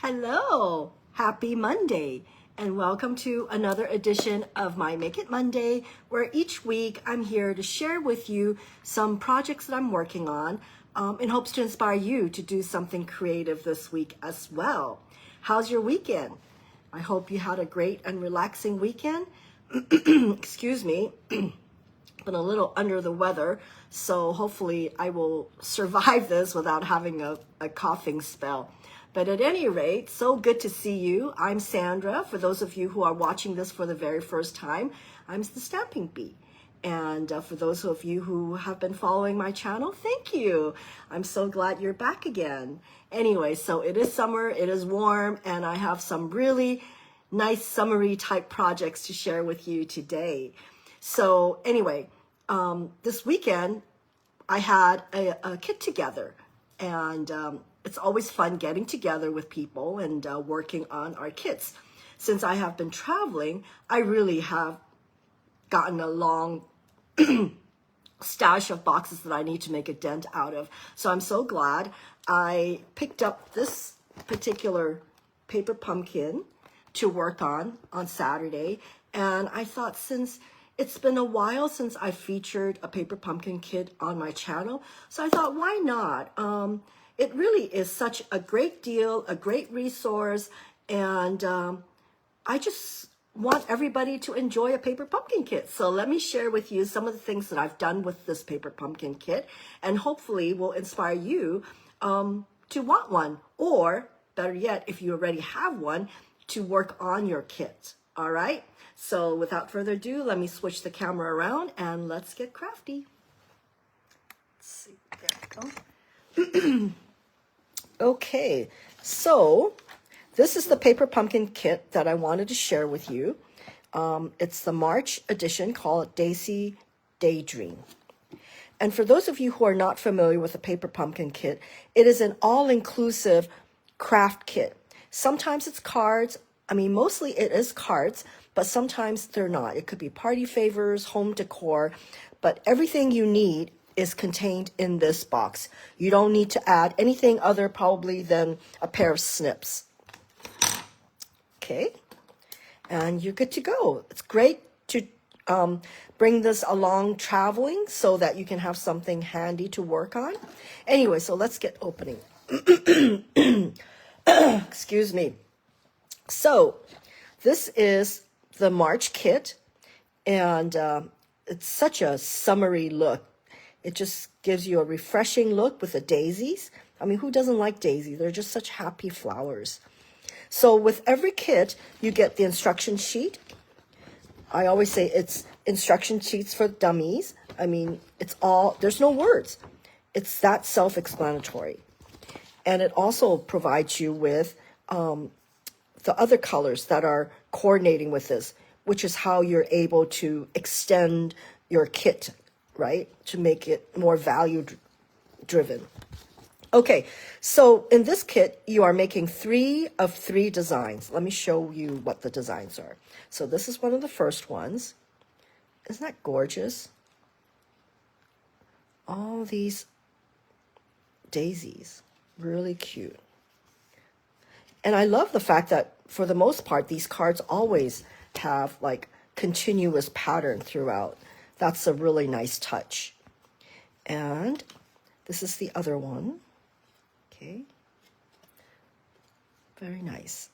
Hello, happy Monday, and welcome to another edition of my Make It Monday, where each week I'm here to share with you some projects that I'm working on in hopes to inspire you to do something creative this week as well. How's your weekend? I hope you had a great and relaxing weekend. Excuse me. Been a little under the weather, so hopefully I will survive this without having a coughing spell. But at any rate, so good to see you. I'm Sandra. For those of you who are watching this for the very first time, I'm the Stamping Bee. And for those of you who have been following my channel, thank you. I'm so glad you're back again. Anyway, so it is summer, it is warm, and I have some really nice summery type projects to share with you today. So anyway, this weekend I had a get together, and it's always fun getting together with people and working on our kits. Since I have been traveling, I really have gotten a long stash of boxes that I need to make a dent out of. So I'm so glad I picked up this particular paper pumpkin to work on Saturday. And I thought, since it's been a while since I featured a paper pumpkin kit on my channel, so I thought, why not? It really is such a great deal, a great resource, and I just want everybody to enjoy a paper pumpkin kit. So let me share with you some of the things that I've done with this paper pumpkin kit, and hopefully will inspire you to want one, or better yet, if you already have one, to work on your kit. All right? So without further ado, let me switch the camera around and let's get crafty. Let's see, there we go. Okay, so this is the paper pumpkin kit that I wanted to share with you. It's the March edition called Daydream. And for those of you who are not familiar with the paper pumpkin kit, it is an all-inclusive craft kit. Sometimes it's cards. I mean, mostly it is cards, but sometimes they're not. It could be party favors, home decor, but everything you need is contained in this box. You don't need to add anything other probably than a pair of snips. Okay, and you're good to go. It's great to bring this along traveling so that you can have something handy to work on. Anyway, so let's get opening. Excuse me. So this is the March kit, and it's such a summery look. It just gives you a refreshing look with the daisies. I mean, who doesn't like daisies? They're just such happy flowers. So with every kit, you get the instruction sheet. I always say it's instruction sheets for dummies. I mean, it's all, there's no words. It's that self-explanatory. And it also provides you with the other colors that are coordinating with this, which is how you're able to extend your kit, right? To make it more value driven. Okay, so in this kit, you are making 3 of 3 designs. Let me show you what the designs are. So this is one of the first ones. Isn't that gorgeous? All these daisies, really cute. And I love the fact that for the most part, these cards always have like continuous pattern throughout. That's a really nice touch. And this is the other one. Okay. Very nice.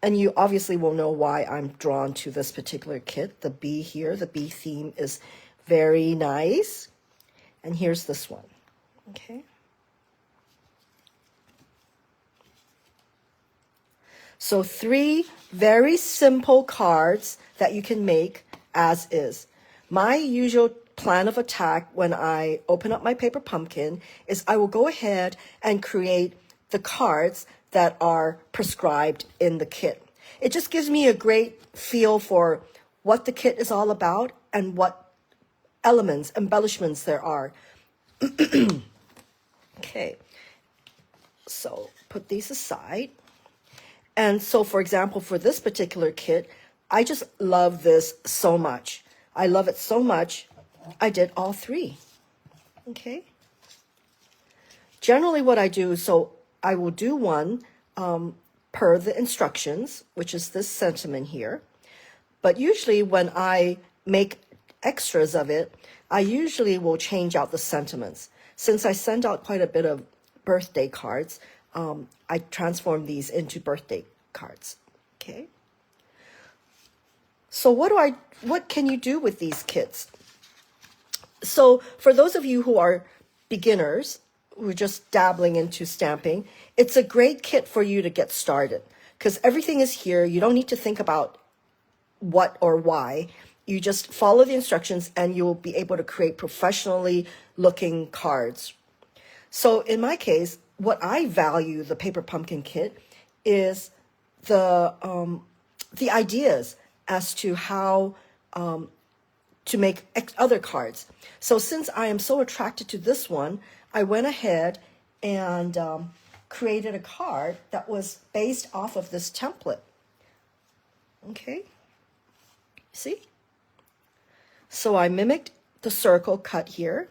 And you obviously will know why I'm drawn to this particular kit. The bee here, the bee theme is very nice. And here's this one. Okay. So 3 very simple cards that you can make as is. My usual plan of attack when I open up my paper pumpkin is I will go ahead and create the cards that are prescribed in the kit. It just gives me a great feel for what the kit is all about and what elements, embellishments there are. Okay, so put these aside. And so, for example, for this particular kit, I just love this so much. I love it so much, I did all 3. Okay. Generally what I do, so I will do one per the instructions, which is this sentiment here. But usually when I make extras of it, I usually will change out the sentiments. Since I send out quite a bit of birthday cards, I transform these into birthday cards. Okay. So what can you do with these kits? So for those of you who are beginners, who are just dabbling into stamping, it's a great kit for you to get started because everything is here. You don't need to think about what or why. You just follow the instructions and you'll be able to create professionally looking cards. So in my case, what I value the Paper Pumpkin kit is the ideas as to how to make other cards. So since I am so attracted to this one, I went ahead and created a card that was based off of this template. Okay, see? So I mimicked the circle cut here.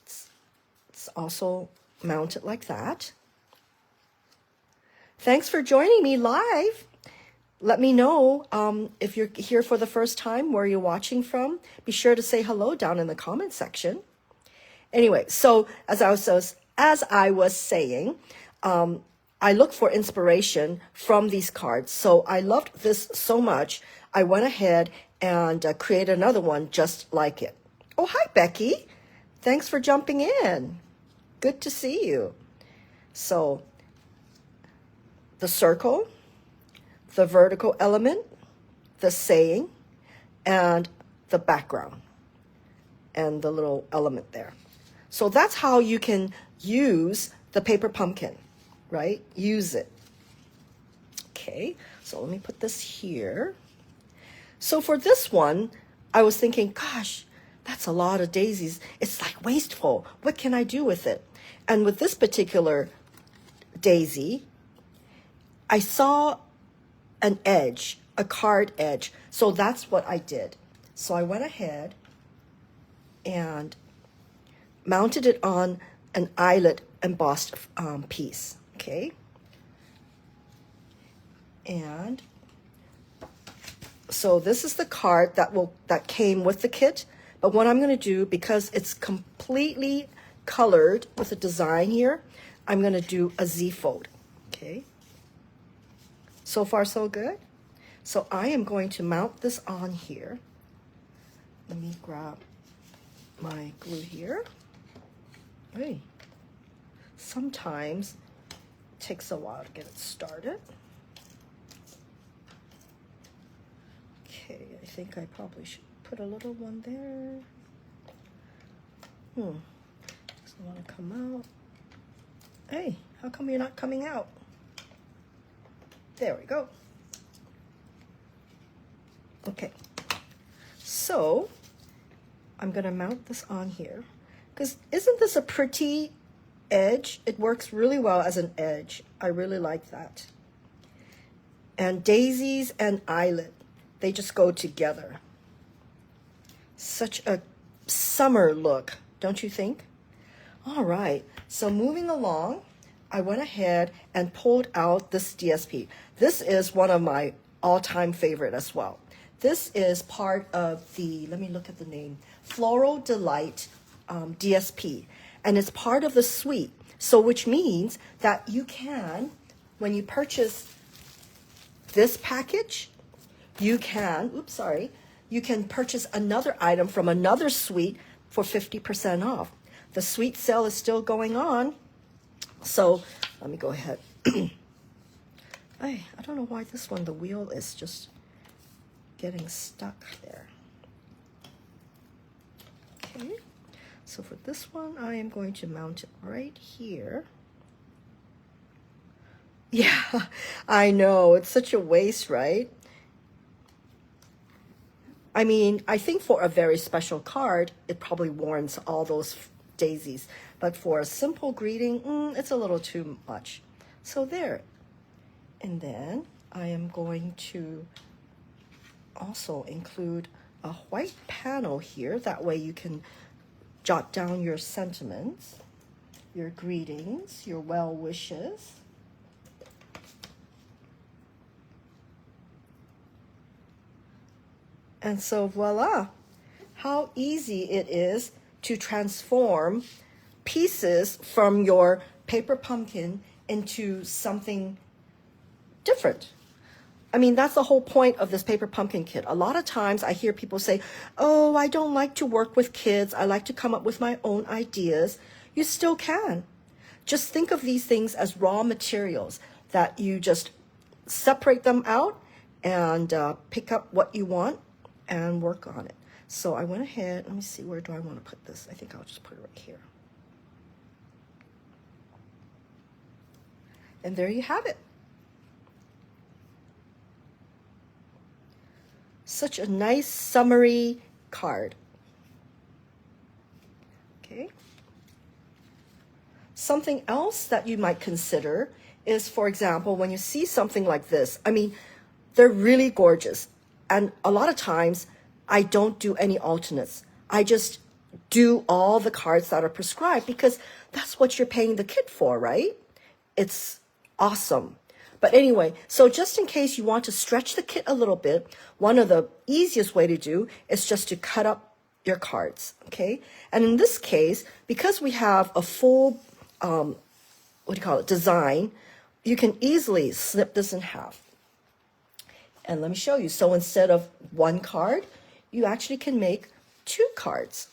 It's also mounted like that. Thanks for joining me live. Let me know if you're here for the first time, where you're watching from. Be sure to say hello down in the comment section. Anyway, so as I was saying, I look for inspiration from these cards. So I loved this so much, I went ahead and created another one just like it. Oh, hi, Becky. Thanks for jumping in. Good to see you. So the circle, the vertical element, the saying, and the background, and the little element there. So that's how you can use the Paper Pumpkin, right? Use it. Okay, so let me put this here. So for this one, I was thinking, gosh, that's a lot of daisies. It's like wasteful. What can I do with it? And with this particular daisy, I saw an edge, a card edge. So that's what I did. So I went ahead and mounted it on an eyelet embossed piece. Okay. And so this is the card that came with the kit. But what I'm going to do, because it's completely colored with a design here, I'm going to do a Z fold. Okay. So far, so good. So I am going to mount this on here. Let me grab my glue here. Hey, sometimes it takes a while to get it started. Okay, I think I probably should put a little one there. Doesn't want to come out. Hey, how come you're not coming out? There we go. Okay, so I'm going to mount this on here because isn't this a pretty edge? It works really well as an edge. I really like that. And daisies and eyelet, they just go together. Such a summer look, don't you think? All right, so moving along, I went ahead and pulled out this DSP. This is one of my all-time favorite as well. This is part of the, let me look at the name, Floral Delight DSP. And it's part of the suite. So which means that you can, when you purchase this package, you can, you can purchase another item from another suite for 50% off. The suite sale is still going on. So let me go ahead. I don't know why this one, the wheel is just getting stuck there. Okay, so for this one, I am going to mount it right here. Yeah, I know, it's such a waste, right? I mean, I think for a very special card, it probably warrants all those daisies. But for a simple greeting, it's a little too much. So there. And then I am going to also include a white panel here. That way you can jot down your sentiments, your greetings, your well wishes. And so voila, how easy it is to transform pieces from your paper pumpkin into something different. I mean, that's the whole point of this paper pumpkin kit. A lot of times I hear people say, oh, I don't like to work with kids. I like to come up with my own ideas. You still can. Just think of these things as raw materials that you just separate them out and pick up what you want and work on it. So I went ahead, let me see, where do I want to put this? I think I'll just put it right here. And there you have it. Such a nice summery card. Okay. Something else that you might consider is, for example, when you see something like this, I mean, they're really gorgeous. And a lot of times I don't do any alternates. I just do all the cards that are prescribed because that's what you're paying the kit for, right? It's awesome. But anyway, so just in case you want to stretch the kit a little bit, one of the easiest way to do is just to cut up your cards, okay? And in this case, because we have a full, design, you can easily snip this in half. And let me show you. So instead of one card, you actually can make 2 cards.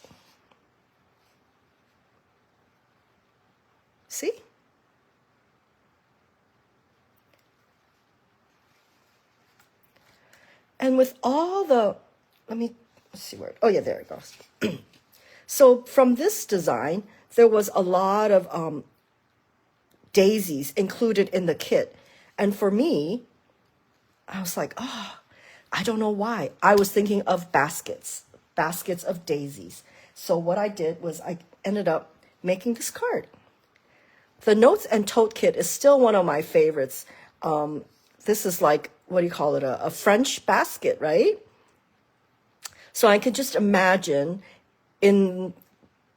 See? And with all the, let's see where, oh yeah, there it goes. So from this design, there was a lot of daisies included in the kit. And for me, I was like, oh, I don't know why. I was thinking of baskets of daisies. So what I did was I ended up making this card. The Notes and Tote kit is still one of my favorites. This is like, a French basket, right? So I could just imagine in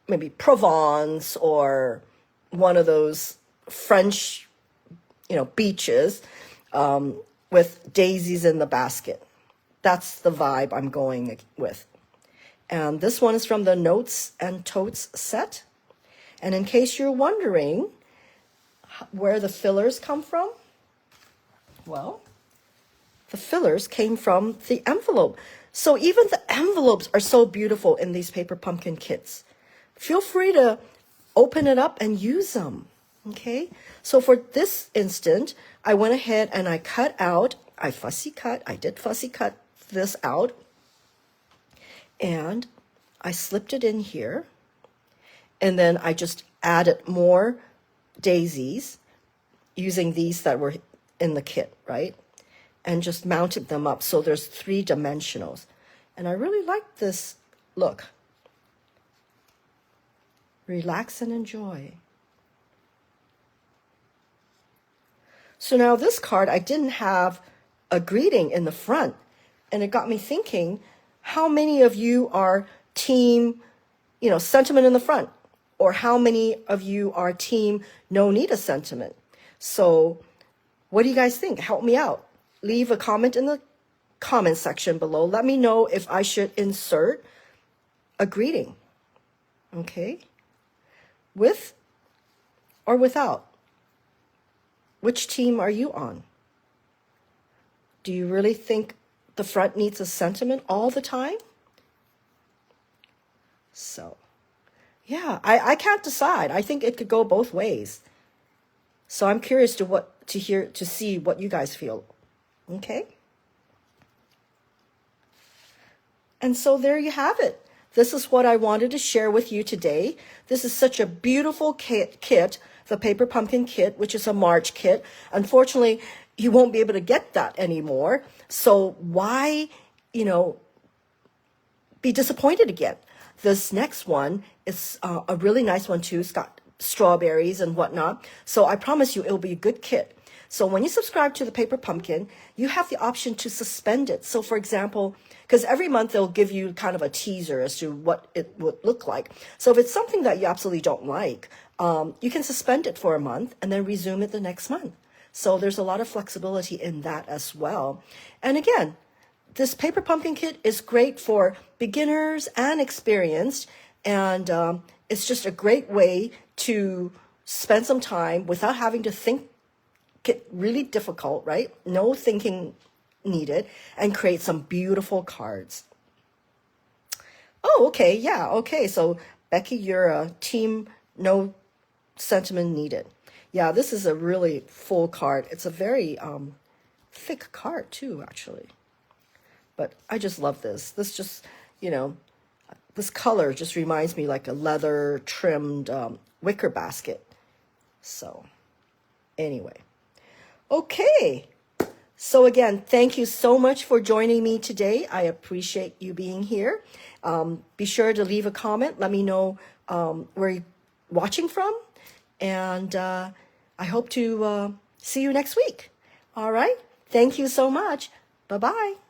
maybe Provence or one of those French, beaches, with daisies in the basket. That's the vibe I'm going with. And this one is from the Notes and Totes set. And in case you're wondering where the fillers come from, well, the fillers came from the envelope. So even the envelopes are so beautiful in these paper pumpkin kits. Feel free to open it up and use them. Okay, so for this instant, I went ahead and I did fussy cut this out, and I slipped it in here, and then I just added more daisies using these that were in the kit, right? And just mounted them up so there's 3 dimensionals. And I really like this look. Relax and enjoy. So now this card, I didn't have a greeting in the front. And it got me thinking, how many of you are team, sentiment in the front? Or how many of you are team no need a sentiment? So what do you guys think? Help me out. Leave a comment in the comment section below. Let me know if I should insert a greeting. Okay? With or without? Which team are you on? Do you really think the front needs a sentiment all the time? So, yeah, I can't decide. I think it could go both ways. So I'm curious to see what you guys feel. Okay? And so there you have it. This is what I wanted to share with you today. This is such a beautiful kit, the Paper Pumpkin Kit, which is a March kit. Unfortunately, you won't be able to get that anymore. So why, be disappointed again? This next one is a really nice one too. It's got strawberries and whatnot. So I promise you, it'll be a good kit. So when you subscribe to the Paper Pumpkin, you have the option to suspend it. So for example, because every month they'll give you kind of a teaser as to what it would look like. So if it's something that you absolutely don't like, you can suspend it for a month and then resume it the next month. So there's a lot of flexibility in that as well. And again, this paper pumpkin kit is great for beginners and experienced, and it's just a great way to spend some time without having to think it really difficult, right? No thinking needed, and create some beautiful cards. Oh, okay, yeah, okay. So Becky, you're a team no sentiment needed. Yeah, this is a really full card. It's a very thick card too, actually. But I just love this. This just, you know, this color just reminds me like a leather trimmed wicker basket. So anyway, okay. So again, thank you so much for joining me today. I appreciate you being here. Be sure to leave a comment. Let me know where you're watching from. And I hope to see you next week. All right. Thank you so much. Bye-bye.